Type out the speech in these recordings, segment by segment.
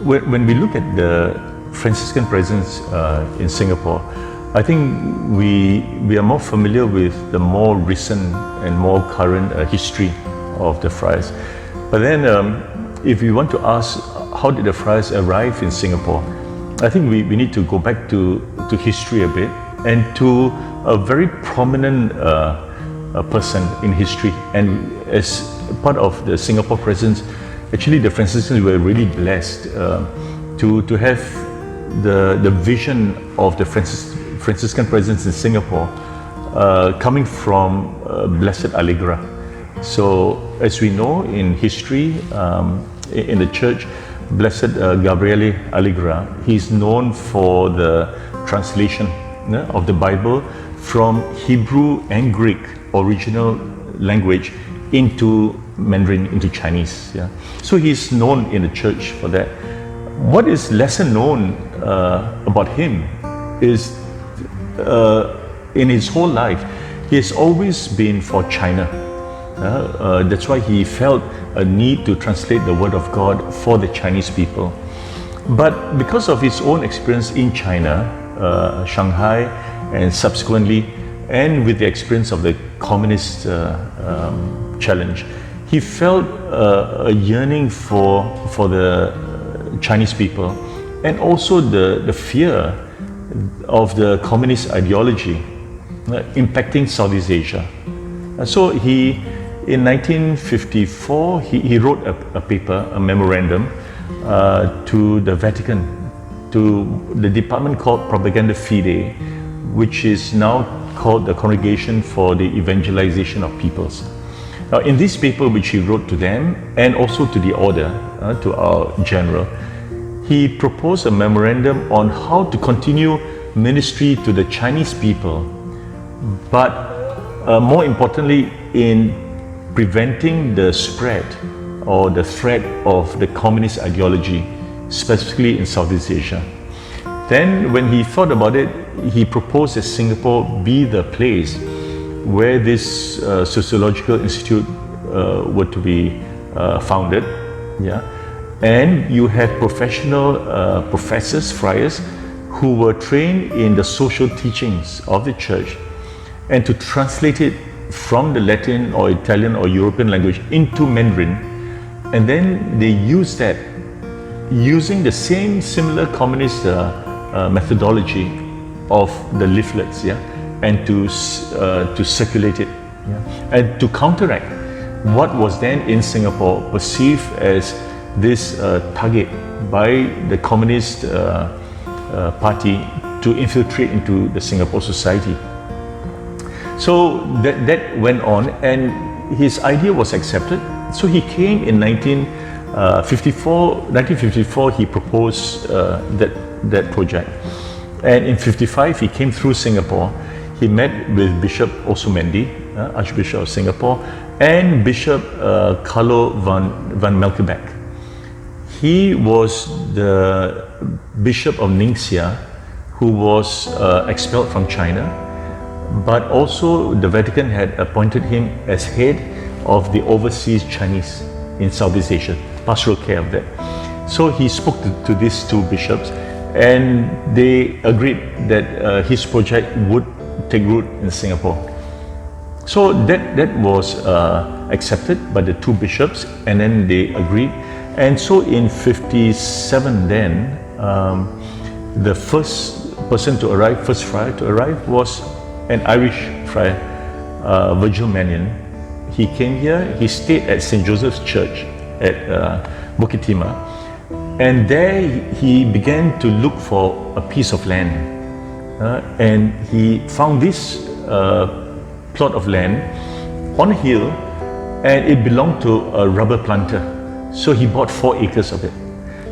When we look at the Franciscan presence in Singapore, I think we are more familiar with the more recent and more current history of the Friars. But then if we want to ask how did the Friars arrive in Singapore, I think we need to go back to history a bit and to a very prominent person in history. And as part of the Singapore presence, actually the Franciscans were really blessed to have the vision of the Franciscan presence in Singapore coming from Blessed Allegra. So as we know in history, in the church, Blessed Gabriele Allegra, he's known for the translation of the Bible from Hebrew and Greek original language into Mandarin, into Chinese. Yeah? So he's known in the church for that. What is lesser known about him is in his whole life, he has always been for China. That's why he felt a need to translate the Word of God for the Chinese people. But because of his own experience in China, Shanghai, and subsequently, and with the experience of the communist challenge, he felt a yearning for the Chinese people, and also the fear of the communist ideology impacting Southeast Asia. So in 1954, he wrote a paper, a memorandum to the Vatican, to the department called Propaganda Fide, which is now called the Congregation for the Evangelization of Peoples. Now, in this paper which he wrote to them and also to the order, to our general, he proposed a memorandum on how to continue ministry to the Chinese people, but more importantly, in preventing the spread or the threat of the communist ideology, specifically in Southeast Asia. Then when he thought about it, he proposed that Singapore be the place where this sociological institute were to be founded. Yeah? And you have professional professors, friars, who were trained in the social teachings of the church, and to translate it from the Latin or Italian or European language into Mandarin, and then they use that using the same similar communist methodology of the leaflets, yeah, and to circulate it, yeah, and to counteract what was then in Singapore perceived as this target by the Communist Party to infiltrate into the Singapore society. So that went on, and his idea was accepted. So he came in 1954, he proposed that project. And in 55, he came through Singapore. He met with Bishop Osomendi, Archbishop of Singapore, and Bishop Carlo van Melkebeek. He was the Bishop of Ningxia, who was expelled from China, but also the Vatican had appointed him as head of the overseas Chinese in Southeast Asia, pastoral care of that. So he spoke to these two bishops, and they agreed that his project would take root in Singapore. So that was accepted by the two bishops, and then they agreed. And so in 57 then, the first person to arrive, first friar to arrive, was an Irish friar, Virgil Mannion. He came here, he stayed at St. Joseph's Church at Bukit Timah, and there he began to look for a piece of land, and he found this plot of land on a hill, and it belonged to a rubber planter. So he bought 4 acres of it.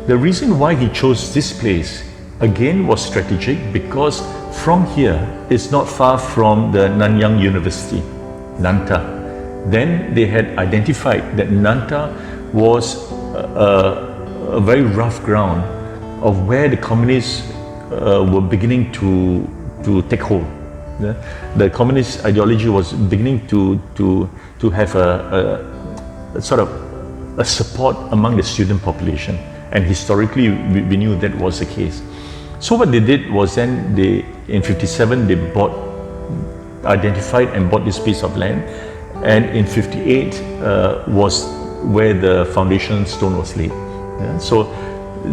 The reason why he chose this place again was strategic, because from here it's not far from the Nanyang University, Nanta. Then they had identified that Nanta was a very rough ground of where the communists were beginning to take hold. The communist ideology was beginning to have a sort of a support among the student population. and historically we knew that was the case. So what they did was then in 57 they identified and bought this piece of land, and in 58 was where the foundation stone was laid. Yeah? So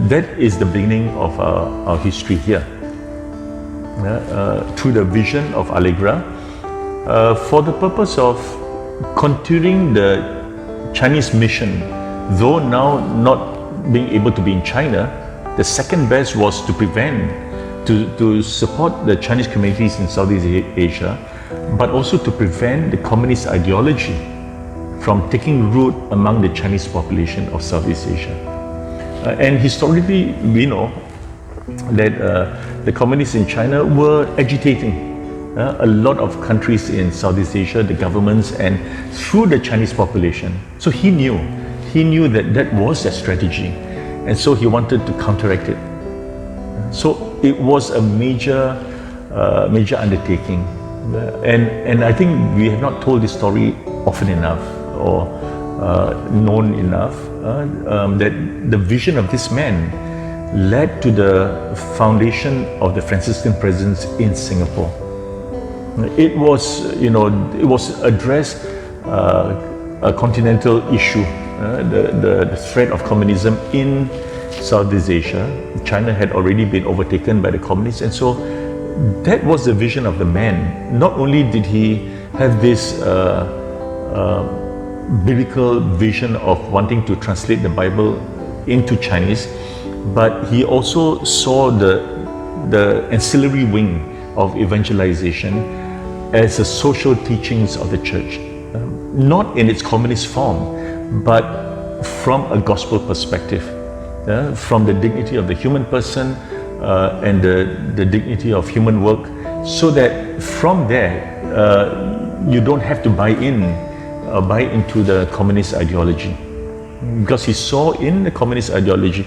that is the beginning of our history here. Through the vision of Allegra, for the purpose of continuing the Chinese mission, though now not being able to be in China, the second best was to support the Chinese communities in Southeast Asia, but also to prevent the communist ideology from taking root among the Chinese population of Southeast Asia. And historically, we know that the communists in China were agitating a lot of countries in Southeast Asia, the governments, and through the Chinese population. So he knew that that was their strategy, and so he wanted to counteract it. So it was a major undertaking, and I think we have not told this story often enough or known enough that the vision of this man led to the foundation of the Franciscan presence in Singapore. It was, it was addressed a continental issue, the threat of communism in Southeast Asia. China had already been overtaken by the communists, and so that was the vision of the man. Not only did he have this biblical vision of wanting to translate the Bible into Chinese, but he also saw the ancillary wing of evangelization as the social teachings of the church, not in its communist form, but from a gospel perspective, from the dignity of the human person and the dignity of human work, so that from there you don't have to buy into the communist ideology, because he saw in the communist ideology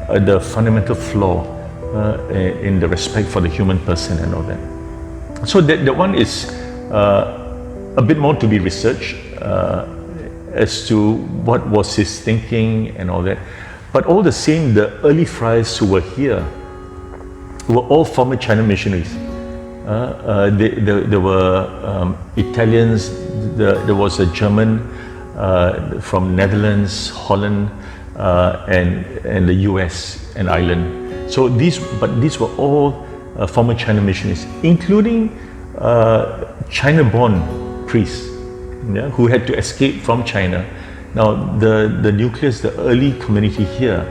the fundamental flaw in the respect for the human person and all that. So that one is a bit more to be researched as to what was his thinking and all that. But all the same, the early friars who were here were all former China missionaries. There were Italians, there was a German from Netherlands, Holland, and the US and Ireland. So these were all former China missionaries, including China-born priests, who had to escape from China. Now the nucleus, the early community here,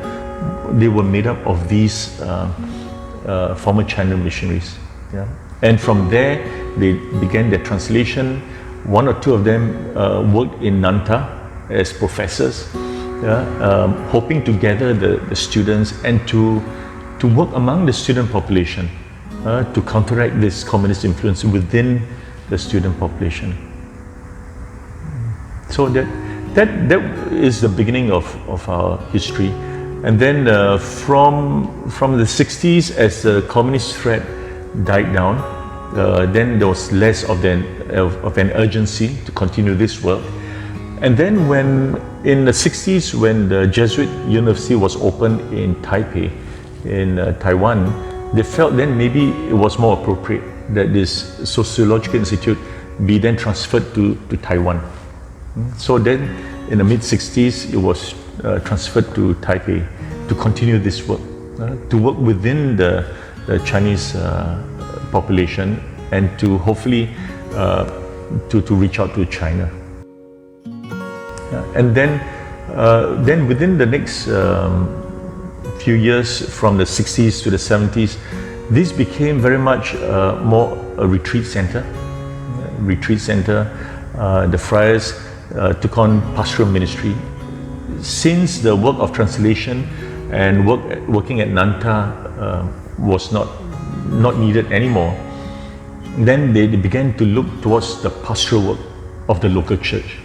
they were made up of these former China missionaries. And from there, they began their translation. One or two of them worked in Nanta as professors, hoping to gather the students and to work among the student population to counteract this communist influence within the student population. So that is the beginning of our history. And then from the 60s, as the communist threat died down, then there was less of an urgency to continue this work. And then in the 60s, when the Jesuit University was opened in Taipei, in Taiwan, they felt then maybe it was more appropriate that this sociological institute be then transferred to Taiwan. So then in the mid-60s, it was transferred to Taipei to continue this work, to work within the Chinese population and to hopefully to reach out to China. And then within the next few years, from the 60s to the 70s, this became very much more a retreat center. The friars took on pastoral ministry. Since the work of translation and working at Nanta was not needed anymore, then they began to look towards the pastoral work of the local church.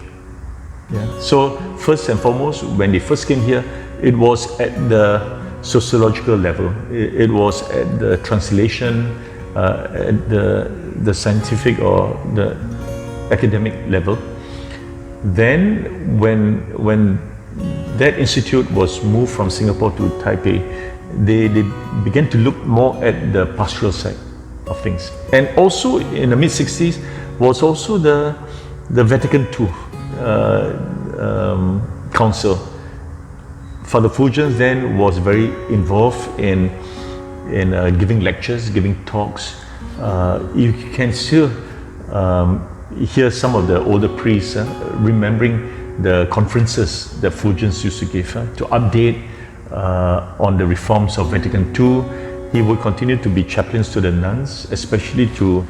So first and foremost, when they first came here, it was at the sociological level. It was at the translation, at the scientific or the academic level. Then when that institute was moved from Singapore to Taipei, they began to look more at the pastoral side of things. And also in the mid-60s was also the Vatican II Council. Father Fulgence then was very involved in giving lectures, giving talks. You can still hear some of the older priests remembering the conferences that Fulgence used to give to update on the reforms of Vatican II. He would continue to be chaplains to the nuns, especially to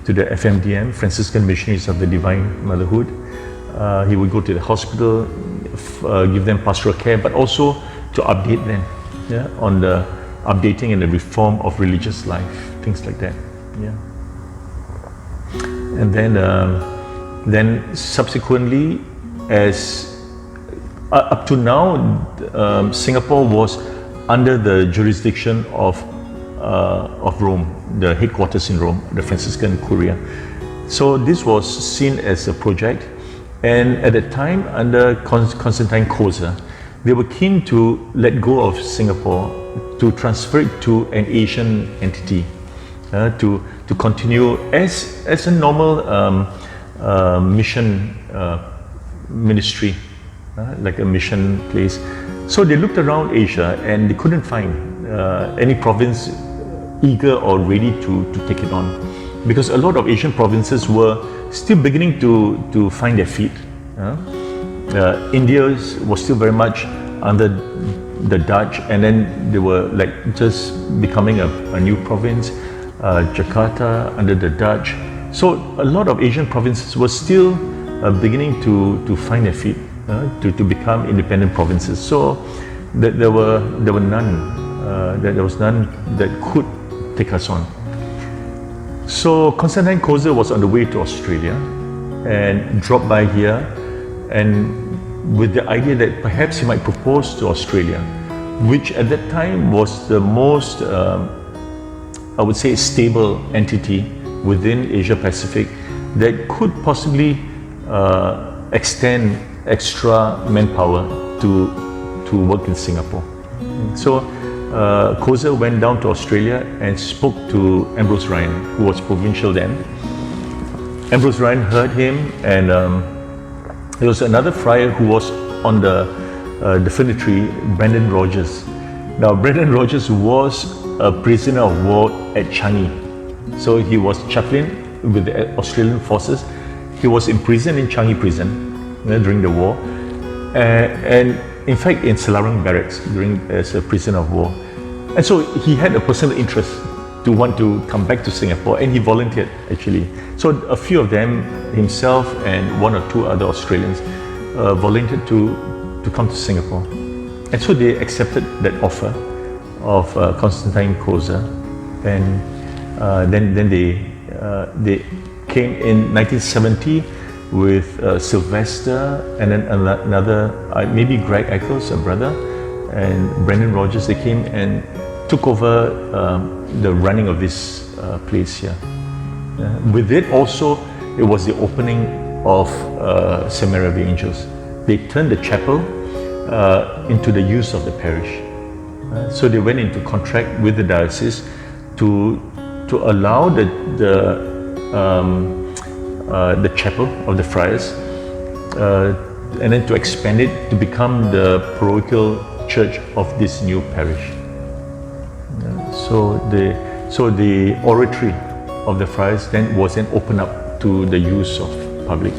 the FMDM, Franciscan Missionaries of the Divine Motherhood. He would go to the hospital, give them pastoral care, but also to update them on the updating and the reform of religious life, things like that. And then subsequently, as up to now, Singapore was under the jurisdiction of Rome, the headquarters in Rome, the Franciscan Curia. So this was seen as a project, and at the time under Constantine Koza, they were keen to let go of Singapore, to transfer it to an Asian entity, to continue as a normal mission ministry, like a mission place. So they looked around Asia and they couldn't find any province eager or ready to take it on, because a lot of Asian provinces were still beginning to find their feet. India was still very much under the Dutch, and then they were like just becoming a new province. Jakarta under the Dutch. So a lot of Asian provinces were still beginning to find their feet, to become independent provinces. So there were none. There was none that could take us on. So Constantine Koza was on the way to Australia and dropped by here, and with the idea that perhaps he might propose to Australia, which at that time was the most I would say stable entity within Asia Pacific that could possibly extend extra manpower to work in Singapore. So Koza went down to Australia and spoke to Ambrose Ryan, who was provincial then. Ambrose Ryan heard him, and there was another friar who was on the definitive, Brendan Rogers. Now Brendan Rogers was a prisoner of war at Changi. So he was chaplain with the Australian forces. He was imprisoned in Changi prison during the war, and in fact in Selarang barracks as a prisoner of war. And so he had a personal interest to want to come back to Singapore, and he volunteered actually. So a few of them, himself and one or two other Australians, volunteered to come to Singapore. And so they accepted that offer of Constantine Koza, and then they came in 1970 with Sylvester, and then another, maybe Greg Eccles, a brother, and Brendan Rogers. They came and took over the running of this place here. With it also, it was the opening of St. Mary of the Angels. They turned the chapel into the use of the parish. So they went into contract with the diocese to allow the chapel of the friars, and then to expand it to become the parochial church of this new parish. So the oratory of the friars then was opened up to the use of public.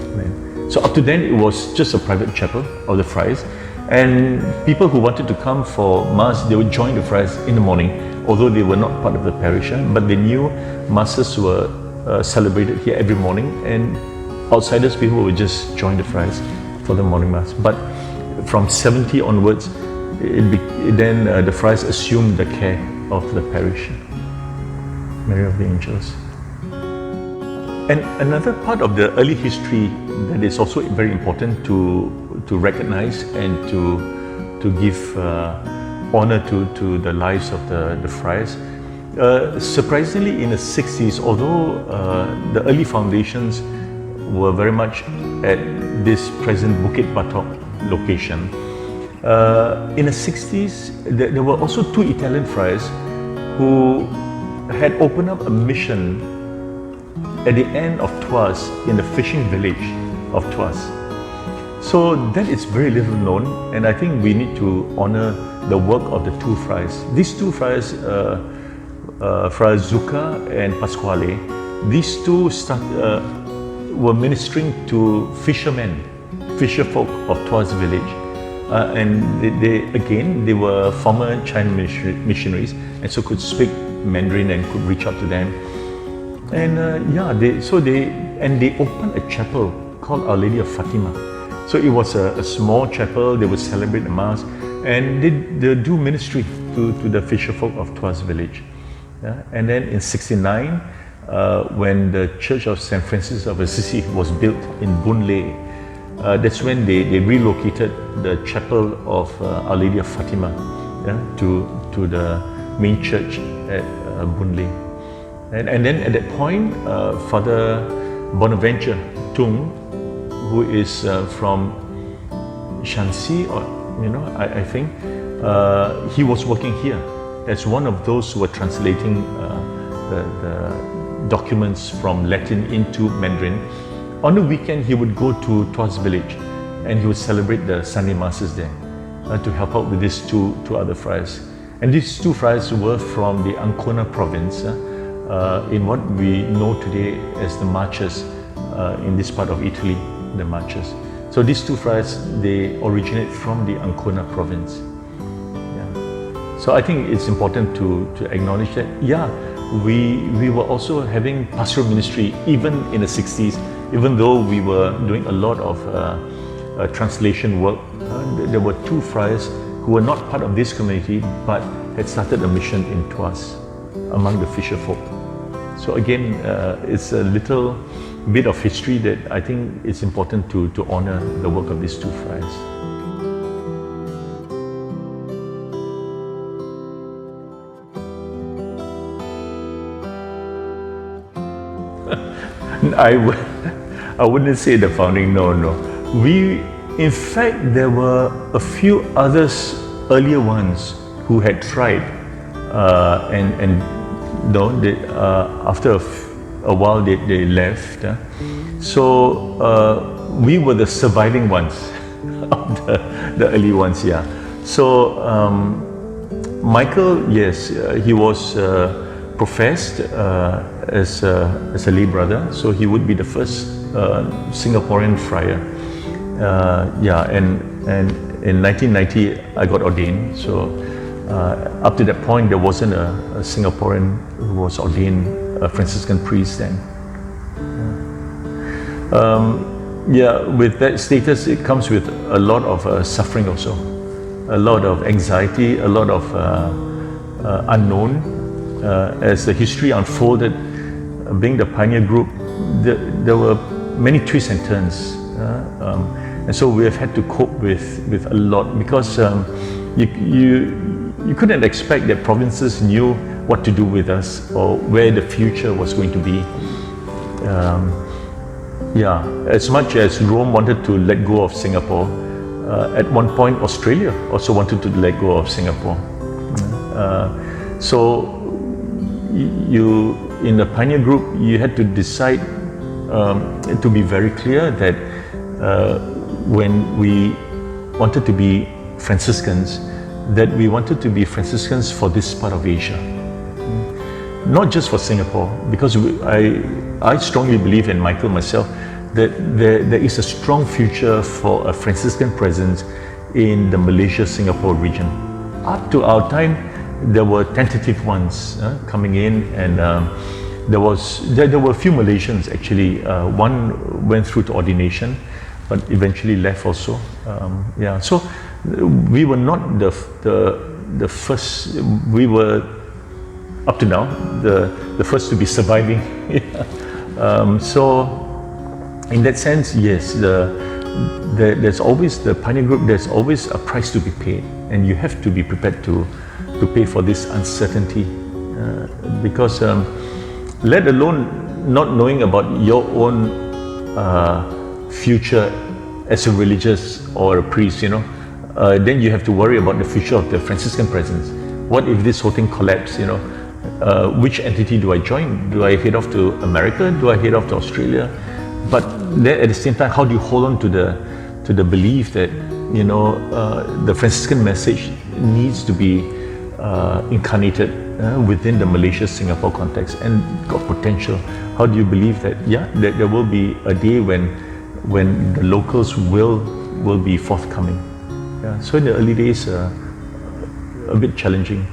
So up to then it was just a private chapel of the friars. And people who wanted to come for Mass, they would join the friars in the morning, although they were not part of the parish, but they knew Masses were celebrated here every morning, and outsiders, people would just join the friars for the morning Mass. But from 70 onwards, then the friars assumed the care of the parish, Mary of the Angels. And another part of the early history that is also very important to recognize and to give honor to the lives of the friars. Surprisingly, in the 60s, although the early foundations were very much at this present Bukit Batok location, In the 60s, there were also two Italian friars who had opened up a mission at the end of Tuas in the fishing village of Tuas. So that is very little known, and I think we need to honor the work of the two friars. These two friars, Friar Zucca and Pasquale, these two were ministering to fisherfolk of Tuas village. And they were former Chinese missionaries, and so could speak Mandarin and could reach out to them. And they opened a chapel called Our Lady of Fatima. So it was a small chapel. They would celebrate the Mass, and they do ministry to the fisherfolk of Tuas village. Yeah? And then in '69, when the Church of St. Francis of Assisi was built in Boon Lay, that's when they relocated the chapel of Our Lady of Fatima, yeah, to the main church at Boon Lay. And then at that point, Father Bonaventure Tung, who is from Shanxi, or I think, he was working here as one of those who were translating the documents from Latin into Mandarin. On the weekend, he would go to Tuas village and he would celebrate the Sunday Masses there to help out with these two other friars. And these two friars were from the Ancona province, in what we know today as the Marches, in this part of Italy, the Marches. So these two friars, they originate from the Ancona province. Yeah. So I think it's important to acknowledge that, yeah, we were also having pastoral ministry even in the 60s, even though we were doing a lot of translation work. There were two friars who were not part of this community but had started a mission in Tuas among the fisherfolk. So again, it's a little bit of history that I think it's important to honor the work of these two friars. I wouldn't say the founding, no. In fact, there were a few others, earlier ones, who had tried, after a while they left. So we were the surviving ones of the early ones, yeah. So Michael, yes, he was professed as a lay brother, so he would be the first Singaporean friar. And in 1990 I got ordained. So up to that point there wasn't a Singaporean who was ordained a Franciscan priest then. With that status it comes with a lot of suffering also, a lot of anxiety, a lot of unknown. As the history unfolded, being the pioneer group, there were many twists and turns, and so we have had to cope with a lot, because you couldn't expect that provinces knew what to do with us or where the future was going to be. As much as Rome wanted to let go of Singapore, at one point Australia also wanted to let go of Singapore. So in the pioneer group, you had to decide to be very clear that when we wanted to be Franciscans, that we wanted to be Franciscans for this part of Asia, not just for Singapore, because I strongly believe, and Michael myself, that there is a strong future for a Franciscan presence in the Malaysia-Singapore region. Up to our time, there were tentative ones coming in, and there were a few Malaysians actually. One went through to ordination, but eventually left also. So we were not the first. We were up to now the first to be surviving. So in that sense, yes, there's always the pioneer group. There's always a price to be paid, and you have to be prepared to pay for this uncertainty, because let alone not knowing about your own future as a religious or a priest, then you have to worry about the future of the Franciscan presence. What if this whole thing collapses? Which entity do I join? Do I head off to America? Do I head off to Australia? But then at the same time, how do you hold on to the belief that the Franciscan message needs to be incarnated within the Malaysia-Singapore context and got potential? How do you believe that that there will be a day when the locals will be forthcoming? So in the early days, a bit challenging.